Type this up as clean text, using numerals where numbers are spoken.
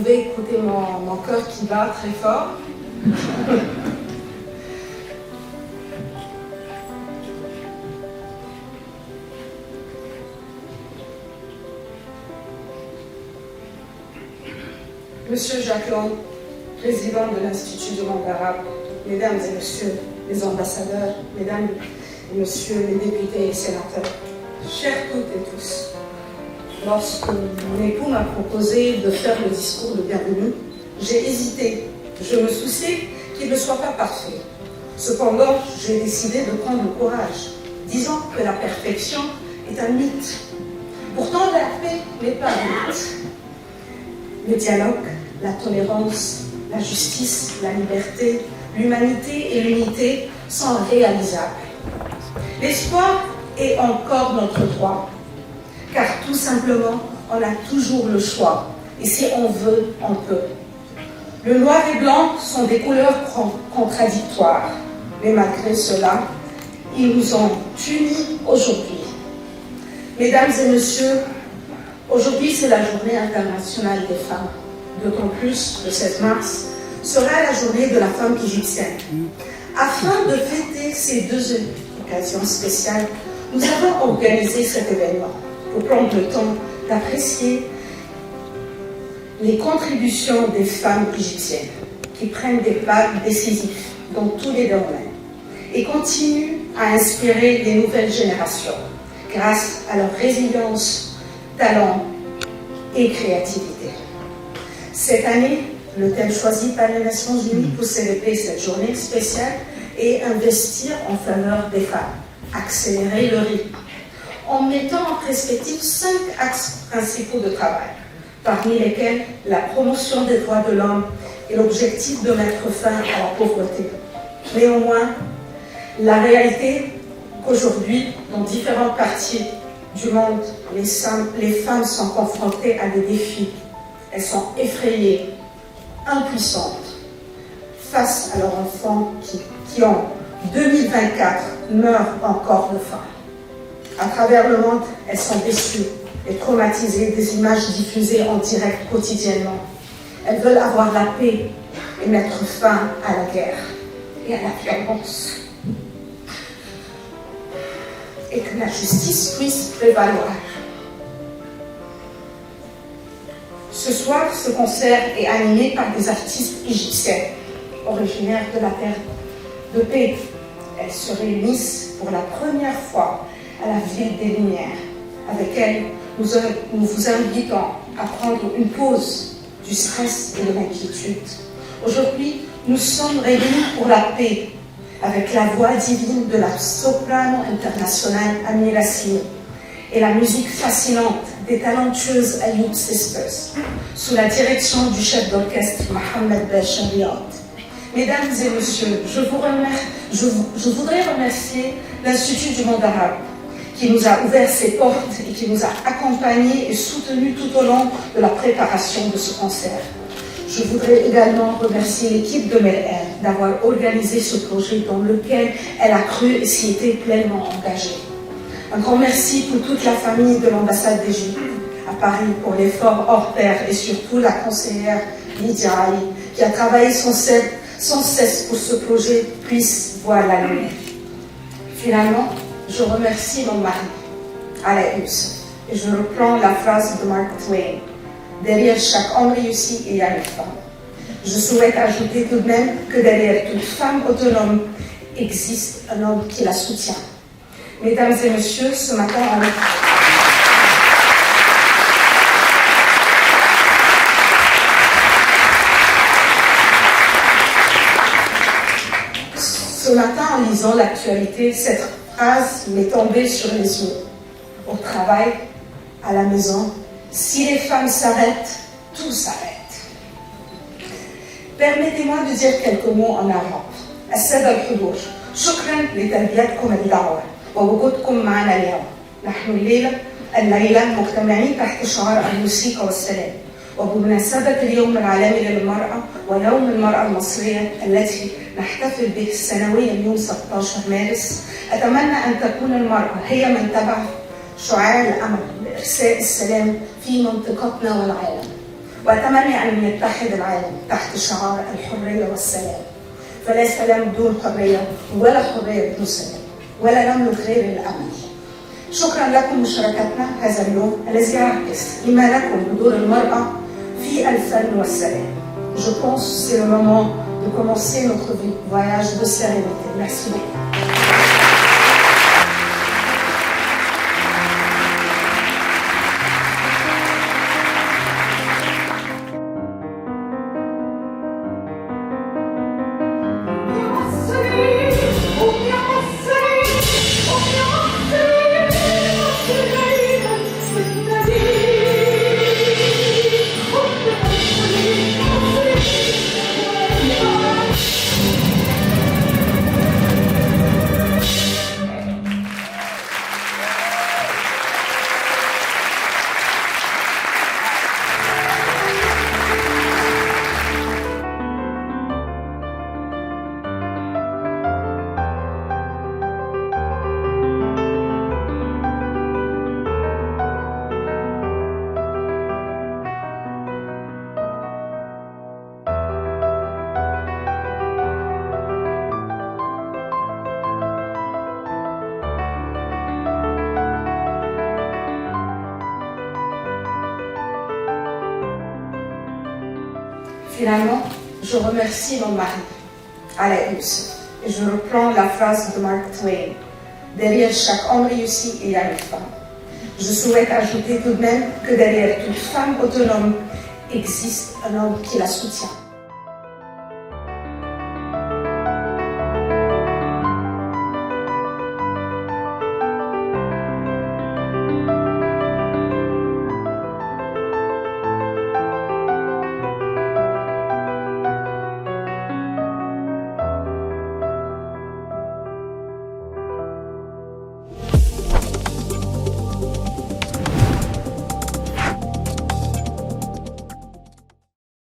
pouvez écouter mon cœur qui bat très fort. Monsieur Jacques Lang, président de l'Institut du monde arabe, mesdames et messieurs les ambassadeurs, mesdames et messieurs les députés et sénateurs, chers toutes et tous, lorsque mon époux m'a proposé de faire le discours de bienvenue, j'ai hésité. Je me souciais qu'il ne soit pas parfait. Cependant, j'ai décidé de prendre le courage, disant que la perfection est un mythe. Pourtant, la paix n'est pas un mythe. Le dialogue, la tolérance, la justice, la liberté, l'humanité et l'unité sont réalisables. L'espoir est encore notre droit, car tout simplement, on a toujours le choix, et si on veut, on peut. Le noir et blanc sont des couleurs contradictoires, mais malgré cela, ils nous ont unis aujourd'hui. Mesdames et messieurs, aujourd'hui c'est la journée internationale des femmes. D'autant plus, le 16 mars sera la journée de la femme égyptienne. Afin de fêter ces deux occasions spéciales, nous avons organisé cet événement pour prendre le temps d'apprécier les contributions des femmes égyptiennes qui prennent des pas décisifs dans tous les domaines et continuent à inspirer les nouvelles générations grâce à leur résilience, talent et créativité. Cette année, le thème choisi par les Nations Unies pour célébrer cette journée spéciale est investir en faveur des femmes, accélérer le rythme, en mettant en perspective 5 axes principaux de travail, parmi lesquels la promotion des droits de l'homme et l'objectif de mettre fin à la pauvreté. Néanmoins, la réalité qu'aujourd'hui, dans différentes parties du monde, les femmes sont confrontées à des défis. Elles sont effrayées, impuissantes, face à leurs enfants qui en 2024 meurent encore de faim. À travers le monde, elles sont déçues et traumatisées des images diffusées en direct quotidiennement. Elles veulent avoir la paix et mettre fin à la guerre et à la violence. Et que la justice puisse prévaloir. Ce soir, ce concert est animé par des artistes égyptiennes, originaires de la terre de paix. Elles se réunissent pour la première fois à la Ville des Lumières. Avec elles, nous vous invitons à prendre une pause du stress et de l'inquiétude. Aujourd'hui, nous sommes réunis pour la paix, avec la voix divine de la soprano internationale Amira Simi et la musique fascinante des talentueuses Ayoub Sisters, sous la direction du chef d'orchestre Mohamed Bachariat. Mesdames et messieurs, je voudrais remercier l'Institut du monde arabe, qui nous a ouvert ses portes et qui nous a accompagnés et soutenus tout au long de la préparation de ce concert. Je voudrais également remercier l'équipe de Mel-Air d'avoir organisé ce projet dans lequel elle a cru et s'y était pleinement engagée. Un grand merci pour toute la famille de l'ambassade d'Égypte à Paris pour l'effort hors pair et surtout la conseillère Lydia Ali qui a travaillé sans cesse pour que ce projet puisse voir la lumière. Finalement, je remercie mon mari, Alain Youssef, et je reprends la phrase de Mark Twain. Derrière chaque homme réussi, il y a une femme. Je souhaite ajouter tout de même que derrière toute femme autonome existe un homme qui la soutient. Mesdames et messieurs, ce matin, en lisant l'actualité, cette phrase m'est tombée sur les yeux. Au travail, à la maison, si les femmes s'arrêtent, tout s'arrête. Permettez-moi de dire quelques mots en arabe. السادة الحضور، شكرا لتلبيتكم الدعوة ووجودكم معنا اليوم. نحن الليلة مجتمعين تحت شعار الموسيقى والسلام، وبمناسبة اليوم العالمي للمرأة ويوم المرأة المصرية التي نحتفل به سنويا يوم 16 مارس، أتمنى أن تكون المرأة هي من تبع شعاع الأمل لإرساء السلام في منطقتنا والعالم. وأتمنى أن يتحد العالم تحت شعار الحرية والسلام، فلا سلام بدون حرية ولا حرية بدون سلام، ولا نملك غير الأمل. شكرا لكم مشاركتنا هذا اليوم الذي يعكس إيمانكم بدور المرأة في الفن والسلام. Je pense que c'est le moment de commencer notre voyage de sérénité. Merci beaucoup. Finalement, je remercie mon mari, Alain Youssef, et je reprends la phrase de Mark Twain. Derrière chaque homme réussi, il y a une femme. Je souhaite ajouter tout de même que derrière toute femme autonome existe un homme qui la soutient.